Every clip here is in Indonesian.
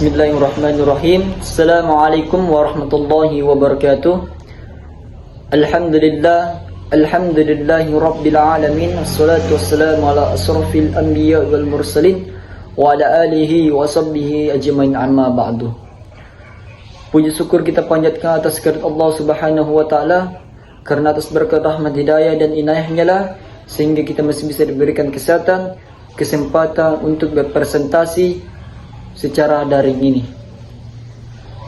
Bismillahirrahmanirrahim. Assalamualaikum warahmatullahi wabarakatuh. Alhamdulillahi rabbil alamin. Assalatu wassalamu ala asrafil anbiya wal mursalin wa ala alihi wa sahbihi ajmain, amma ba'du. Puji syukur kita panjatkan atas kehadirat Allah Subhanahu wa taala, karena atas berkat rahmat hidayah dan inayahnya lah sehingga kita masih bisa diberikan kesempatan untuk berpresentasi secara daring ini.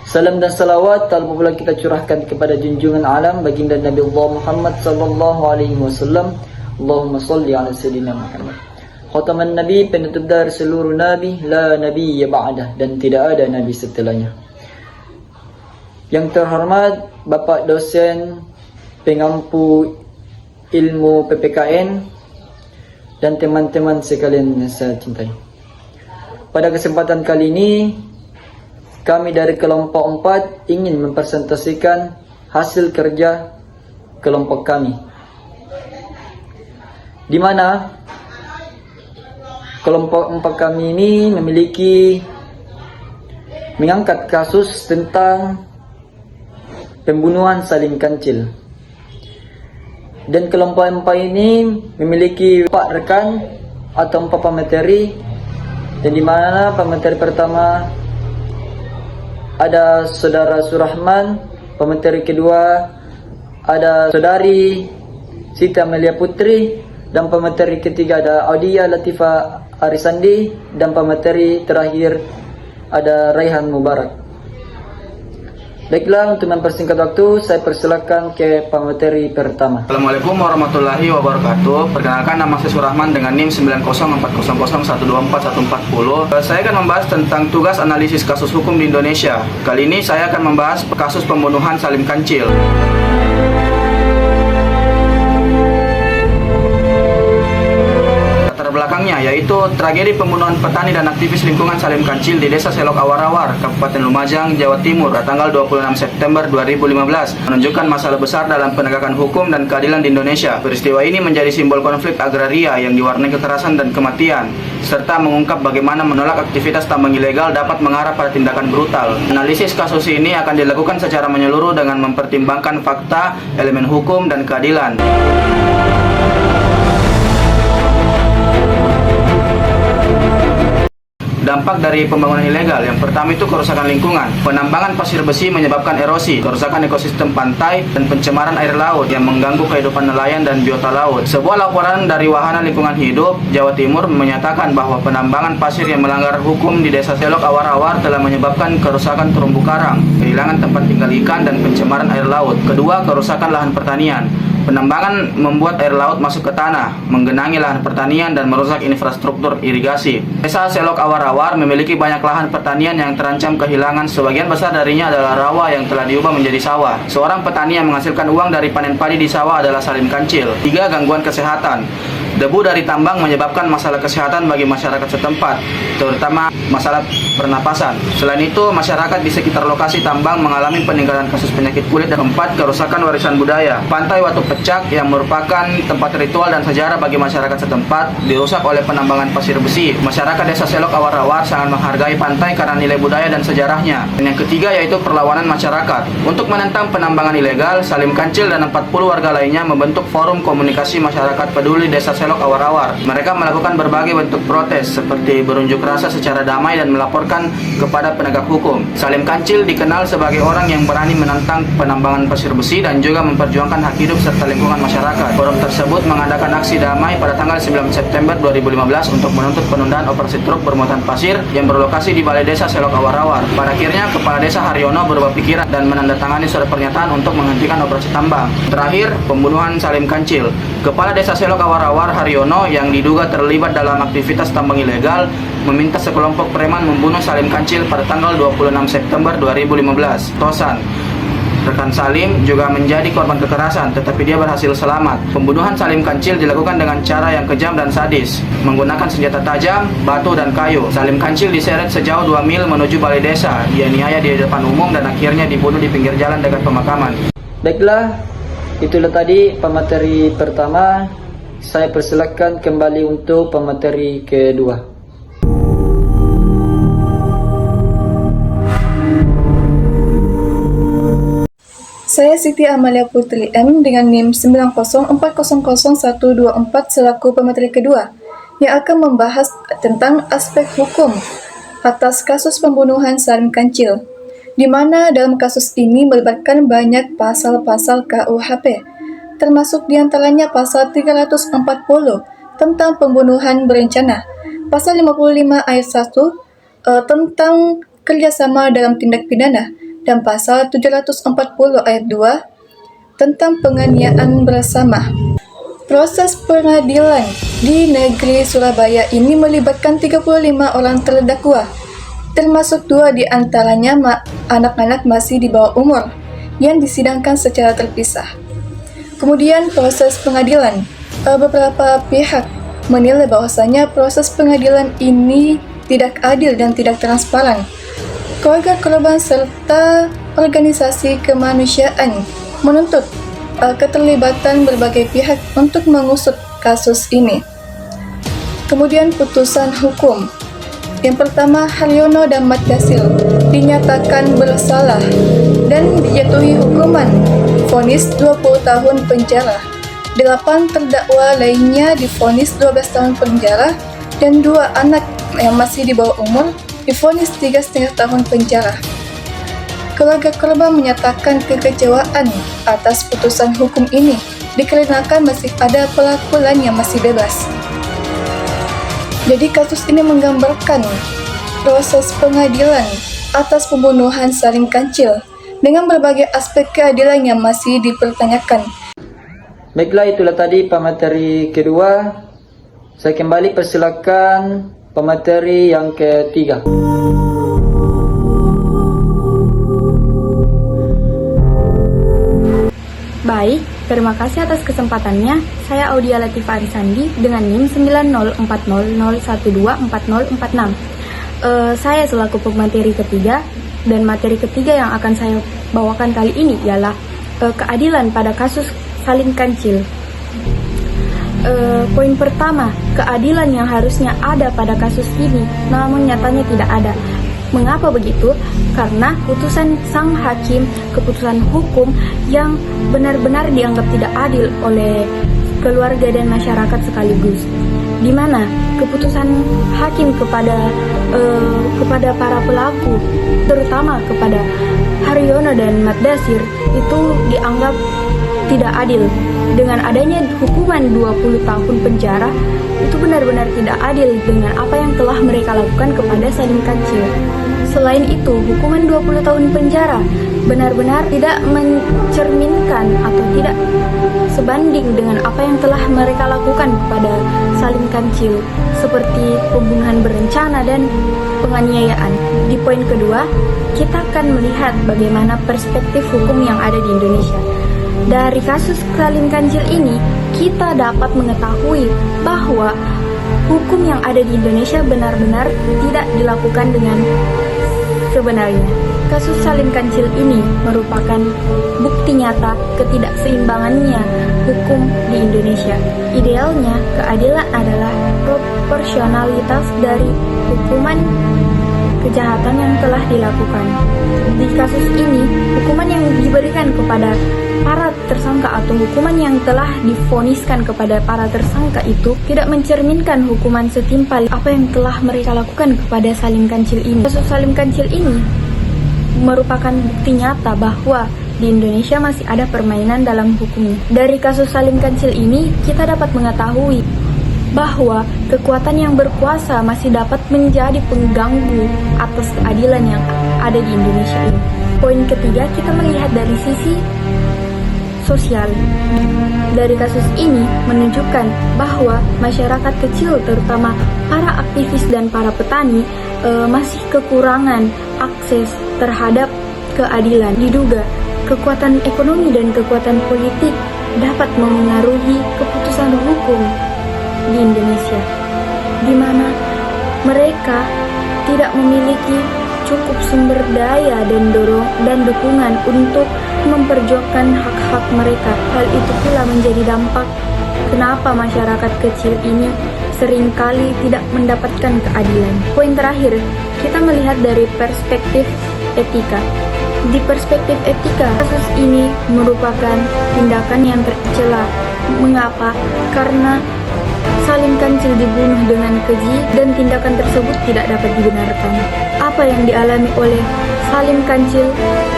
Salam dan salawat tak lupa pula kita curahkan kepada junjungan alam baginda Nabi Allah Muhammad sallallahu alaihi wasallam. Allahumma salli ala sayyidina Muhammad. Khataman Nabi, penutup dari seluruh nabi, la nabiyya ba'dah, dan tidak ada nabi setelahnya. Yang terhormat Bapak dosen pengampu ilmu PPKN dan teman-teman sekalian yang saya cintai. Pada kesempatan kali ini, kami dari kelompok 4 ingin mempresentasikan hasil kerja kelompok kami, di mana kelompok 4 kami ini mengangkat kasus tentang pembunuhan Salim Kancil. Dan kelompok 4 ini memiliki 4 rekan atau 4 pemateri. Dan di mana pemateri pertama ada saudara Surahman, pemateri kedua ada saudari Siti Amelia Putri, dan pemateri ketiga ada Audia Latifah Arisandi, dan pemateri terakhir ada Raihan Mubarak. Baiklah, untuk mempersingkat waktu, saya persilakan ke pemateri pertama. Assalamualaikum warahmatullahi wabarakatuh. Perkenalkan, nama saya Surahman dengan NIM 90400144140. Saya akan membahas tentang tugas analisis kasus hukum di Indonesia. Kali ini saya akan membahas kasus pembunuhan Salim Kancil. Belakangnya yaitu tragedi pembunuhan petani dan aktivis lingkungan Salim Kancil di Desa Selok Awar-Awar, Kabupaten Lumajang, Jawa Timur, tanggal 26 September 2015, menunjukkan masalah besar dalam penegakan hukum dan keadilan di Indonesia. Peristiwa ini menjadi simbol konflik agraria yang diwarnai kekerasan dan kematian, serta mengungkap bagaimana menolak aktivitas tambang ilegal dapat mengarah pada tindakan brutal. Analisis kasus ini akan dilakukan secara menyeluruh dengan mempertimbangkan fakta, elemen hukum, dan keadilan. Dampak dari pembangunan ilegal, yang pertama itu kerusakan lingkungan. Penambangan pasir besi menyebabkan erosi, kerusakan ekosistem pantai, dan pencemaran air laut yang mengganggu kehidupan nelayan dan biota laut. Sebuah laporan dari Wahana Lingkungan Hidup Jawa Timur menyatakan bahwa penambangan pasir yang melanggar hukum di Desa Selok Awar-Awar telah menyebabkan kerusakan terumbu karang, kehilangan tempat tinggal ikan, dan pencemaran air laut. Kedua, kerusakan lahan pertanian. Penambangan membuat air laut masuk ke tanah, menggenangi lahan pertanian, dan merusak infrastruktur irigasi. Desa Selok Awar-Awar memiliki banyak lahan pertanian yang terancam kehilangan. Sebagian besar darinya adalah rawa yang telah diubah menjadi sawah. Seorang petani yang menghasilkan uang dari panen padi di sawah adalah Salim Kancil. 3. Gangguan kesehatan. Debu dari tambang menyebabkan masalah kesehatan bagi masyarakat setempat, terutama masalah pernapasan. Selain itu, masyarakat di sekitar lokasi tambang mengalami peningkatan kasus penyakit kulit. Dan 4. Kerusakan warisan budaya. Pantai Watu Pecak yang merupakan tempat ritual dan sejarah bagi masyarakat setempat dirusak oleh penambangan pasir besi. Masyarakat Desa Selok Awar-Awar sangat menghargai pantai karena nilai budaya dan sejarahnya. Dan yang ketiga yaitu perlawanan masyarakat. Untuk menentang penambangan ilegal, Salim Kancil dan 40 warga lainnya membentuk Forum Komunikasi Masyarakat Peduli Desa Selok Awar-Awar. Mereka melakukan berbagai bentuk protes seperti berunjuk rasa secara damai dan melaporkan kepada penegak hukum. Salim Kancil dikenal sebagai orang yang berani menentang penambangan pasir besi dan juga memperjuangkan hak hidup serta lingkungan masyarakat. Forum tersebut mengadakan aksi damai pada tanggal 9 September 2015 untuk menuntut penundaan operasi truk bermuatan pasir yang berlokasi di Balai Desa Selok Awar-Awar. Pada akhirnya, Kepala Desa Haryono berubah pikiran dan menandatangani surat pernyataan untuk menghentikan operasi tambang. Terakhir, pembunuhan Salim Kancil. Kepala Desa Selok Awar-Awar Haryono yang diduga terlibat dalam aktivitas tambang ilegal meminta sekelompok preman membunuh Salim Kancil pada tanggal 26 September 2015. Tosan. Rekan Salim juga menjadi korban kekerasan, tetapi dia berhasil selamat. Pembunuhan Salim Kancil dilakukan dengan cara yang kejam dan sadis, menggunakan senjata tajam, batu, dan kayu. Salim Kancil diseret sejauh 2 mil menuju balai desa. Dia niaya di depan umum dan akhirnya dibunuh di pinggir jalan dekat pemakaman. Baiklah, itulah tadi pemateri pertama. Saya persilakan kembali untuk pemateri kedua. Saya Siti Amalia Putri M dengan NIM 904001224 selaku pemateri kedua yang akan membahas tentang aspek hukum atas kasus pembunuhan Salim Kancil, di mana dalam kasus ini melibatkan banyak pasal-pasal KUHP, termasuk diantaranya pasal 340 tentang pembunuhan berencana, pasal 55 ayat 1 tentang kerjasama dalam tindak pidana, dan pasal 740 ayat 2 tentang penganiayaan bersama. Proses pengadilan di negeri Surabaya ini melibatkan 35 orang terdakwa, termasuk 2 di antaranya anak-anak masih di bawah umur yang disidangkan secara terpisah. Kemudian proses pengadilan, beberapa pihak menilai bahwasanya proses pengadilan ini tidak adil dan tidak transparan. Keluarga korban serta organisasi kemanusiaan menuntut keterlibatan berbagai pihak untuk mengusut kasus ini. Kemudian putusan hukum. Yang pertama, Haryono dan Mat Dasil dinyatakan bersalah dan dijatuhi hukuman vonis 20 tahun penjara. 8 terdakwa lainnya divonis 12 tahun penjara dan 2 anak yang masih di bawah umur divonis 3,5 tahun penjara. Keluarga korban menyatakan kekecewaan atas putusan hukum ini dikarenakan masih ada pelaku lain yang masih bebas. Jadi kasus ini menggambarkan proses pengadilan atas pembunuhan Salim Kancil dengan berbagai aspek keadilan yang masih dipertanyakan. Baiklah, itulah tadi pemateri kedua. Saya kembali persilakan pemateri yang ketiga. Baik, terima kasih atas kesempatannya. Saya Audia Latifah Arisandi dengan NIM 90400124046. Saya selaku pemateri ketiga, dan materi ketiga yang akan saya bawakan kali ini ialah keadilan pada kasus Salim Kancil. Poin pertama, keadilan yang harusnya ada pada kasus ini, namun nyatanya tidak ada. Mengapa begitu? Karena putusan sang hakim, keputusan hukum yang benar-benar dianggap tidak adil oleh keluarga dan masyarakat sekaligus. Di mana keputusan hakim kepada para pelaku, terutama kepada Haryono dan Mat Dasil, itu dianggap tidak adil. Dengan adanya hukuman 20 tahun penjara, itu benar-benar tidak adil dengan apa yang telah mereka lakukan kepada Salim Kancil. Selain itu, hukuman 20 tahun penjara benar-benar tidak mencerminkan atau tidak sebanding dengan apa yang telah mereka lakukan kepada Salim Kancil, seperti pembunuhan berencana dan penganiayaan. Di poin kedua, kita akan melihat bagaimana perspektif hukum yang ada di Indonesia. Dari kasus Salim Kancil ini, kita dapat mengetahui bahwa hukum yang ada di Indonesia benar-benar tidak dilakukan dengan sebenarnya. Kasus Salim Kancil ini merupakan bukti nyata ketidakseimbangannya hukum di Indonesia. Idealnya, keadilan adalah proporsionalitas dari hukuman kejahatan yang telah dilakukan. Di kasus ini, hukuman yang diberikan kepada para tersangka atau hukuman yang telah divoniskan kepada para tersangka itu tidak mencerminkan hukuman setimpal apa yang telah mereka lakukan kepada Salim Kancil ini. Kasus Salim Kancil ini merupakan bukti nyata bahwa di Indonesia masih ada permainan dalam hukumnya. Dari kasus Salim Kancil ini, kita dapat mengetahui bahwa kekuatan yang berkuasa masih dapat menjadi pengganggu atas keadilan yang ada di Indonesia ini. Poin ketiga, kita melihat dari sisi sosial. Dari kasus ini menunjukkan bahwa masyarakat kecil, terutama para aktivis dan para petani, masih kekurangan akses terhadap keadilan. Diduga kekuatan ekonomi dan kekuatan politik dapat memengaruhi keputusan hukum di Indonesia, di mana mereka tidak memiliki cukup sumber daya dan dukungan untuk memperjuangkan hak-hak mereka. Hal itu pula menjadi dampak kenapa masyarakat kecil ini seringkali tidak mendapatkan keadilan. Poin terakhir, kita melihat dari perspektif etika. Di perspektif etika, kasus ini merupakan tindakan yang tercela. Mengapa? Karena Salim Kancil dibunuh dengan keji dan tindakan tersebut tidak dapat dibenarkan. Apa yang dialami oleh Salim Kancil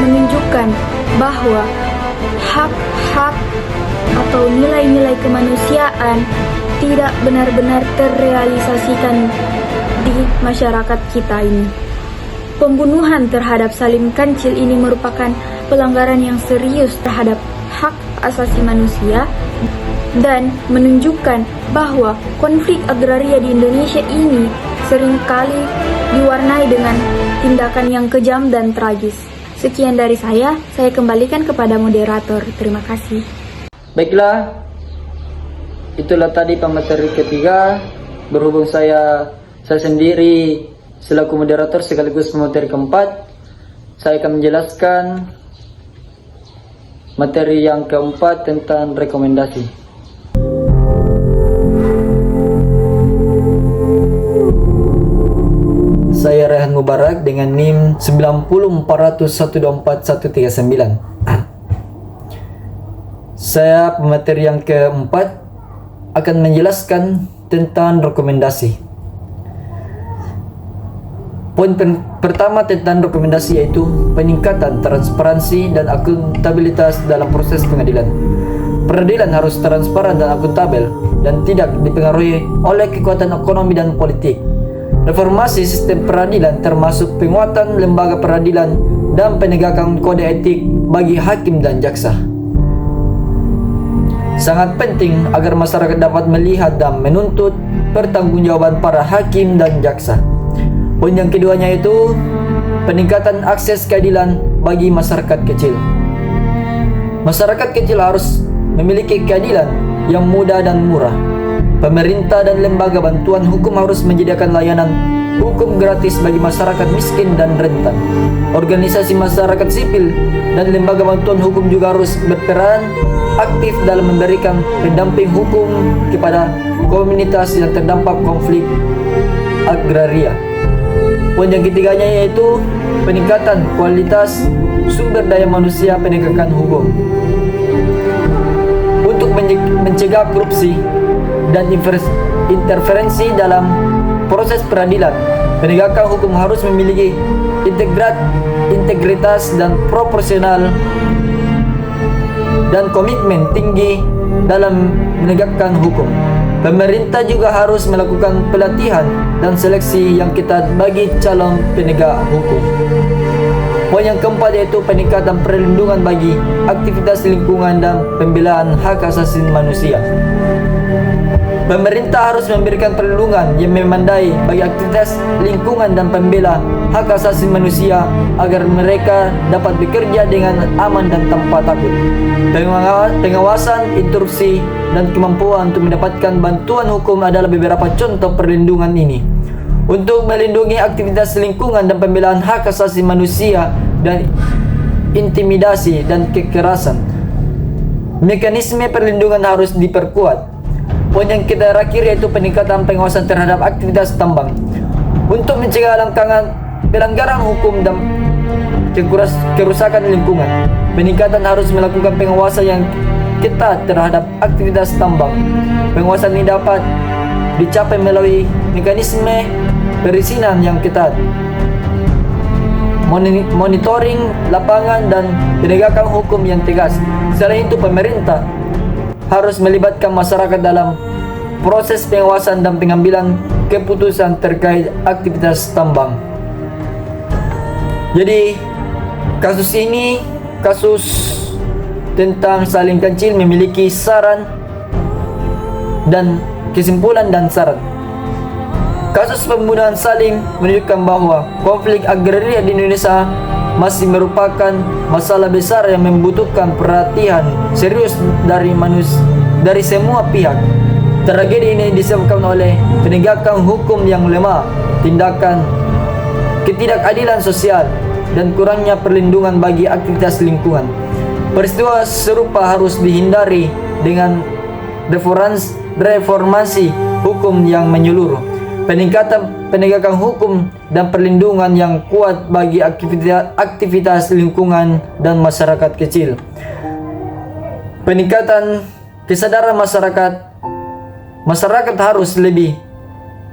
menunjukkan bahwa hak-hak atau nilai-nilai kemanusiaan tidak benar-benar terrealisasikan di masyarakat kita ini. Pembunuhan terhadap Salim Kancil ini merupakan pelanggaran yang serius terhadap hak asasi manusia dan menunjukkan bahwa konflik agraria di Indonesia ini seringkali diwarnai dengan tindakan yang kejam dan tragis. Sekian dari saya kembalikan kepada moderator. Terima kasih. Baiklah, itulah tadi pemateri ketiga. Berhubung saya sendiri selaku moderator sekaligus pemateri keempat, saya akan menjelaskan materi yang keempat tentang rekomendasi. Saya Rehan Mubarak dengan NIM 90401241139. Saya pemateri yang keempat akan menjelaskan tentang rekomendasi. Poin pertama tentang rekomendasi yaitu peningkatan transparansi dan akuntabilitas dalam proses pengadilan. Peradilan harus transparan dan akuntabel dan tidak dipengaruhi oleh kekuatan ekonomi dan politik. Reformasi sistem peradilan termasuk penguatan lembaga peradilan dan penegakan kode etik bagi hakim dan jaksa. Sangat penting agar masyarakat dapat melihat dan menuntut pertanggungjawaban para hakim dan jaksa. Poin yang keduanya itu peningkatan akses keadilan bagi masyarakat kecil. Masyarakat kecil harus memiliki keadilan yang mudah dan murah. Pemerintah dan lembaga bantuan hukum harus menyediakan layanan hukum gratis bagi masyarakat miskin dan rentan. Organisasi masyarakat sipil dan lembaga bantuan hukum juga harus berperan aktif dalam memberikan pendamping hukum kepada komunitas yang terdampak konflik agraria. Poin yang ketiganya yaitu peningkatan kualitas sumber daya manusia penegakan hukum. Untuk mencegah korupsi dan interferensi dalam proses peradilan, penegakan hukum harus memiliki integritas dan proporsional dan komitmen tinggi dalam menegakkan hukum. Pemerintah juga harus melakukan pelatihan dan seleksi yang ketat bagi calon penegak hukum. Poin yang keempat yaitu peningkatan perlindungan bagi aktivitas lingkungan dan pembelaan hak asasi manusia. Pemerintah harus memberikan perlindungan yang memadai bagi aktivitas lingkungan dan pembela hak asasi manusia agar mereka dapat bekerja dengan aman dan tanpa takut. Pengawasan, instruksi, dan kemampuan untuk mendapatkan bantuan hukum adalah beberapa contoh perlindungan ini. Untuk melindungi aktivitas lingkungan dan pembelaan hak asasi manusia dan intimidasi dan kekerasan, mekanisme perlindungan harus diperkuat. Poin yang kita terakhir yaitu peningkatan pengawasan terhadap aktivitas tambang. Untuk mencegah pelanggaran hukum dan kerusakan lingkungan, peningkatan harus melakukan pengawasan yang ketat terhadap aktivitas tambang. Pengawasan ini dapat dicapai melalui mekanisme perizinan yang ketat, monitoring lapangan, dan penegakan hukum yang tegas. Selain itu, pemerintah harus melibatkan masyarakat dalam proses pengawasan dan pengambilan keputusan terkait aktivitas tambang. Jadi, kasus ini, kasus tentang Salim Kancil memiliki saran dan kesimpulan dan saran. Kasus pembunuhan Salim menunjukkan bahwa konflik agraria di Indonesia masih merupakan masalah besar yang membutuhkan perhatian serius dari semua pihak. Tragedi ini disebabkan oleh penegakan hukum yang lemah, tindakan ketidakadilan sosial, dan kurangnya perlindungan bagi aktivitas lingkungan. Peristiwa serupa harus dihindari dengan reformasi hukum yang menyeluruh. peningkatan penegakan hukum dan perlindungan yang kuat bagi aktivitas lingkungan dan masyarakat kecil. Peningkatan kesadaran masyarakat harus lebih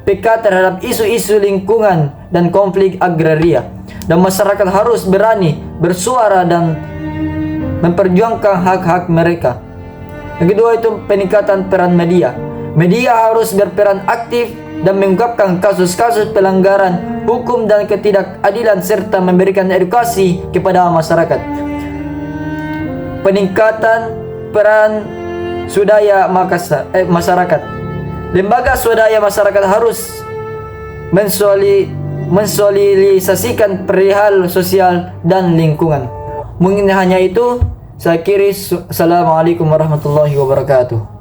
peka terhadap isu-isu lingkungan dan konflik agraria, dan masyarakat harus berani bersuara dan memperjuangkan hak-hak mereka. Yang kedua itu peningkatan peran media. Media harus berperan aktif dan mengungkapkan kasus-kasus pelanggaran hukum dan ketidakadilan serta memberikan edukasi kepada masyarakat. Peningkatan peran swadaya masyarakat. Lembaga swadaya masyarakat harus mensosialisasikan perihal sosial dan lingkungan. Mungkin hanya itu. Saya kira. Assalamualaikum warahmatullahi wabarakatuh.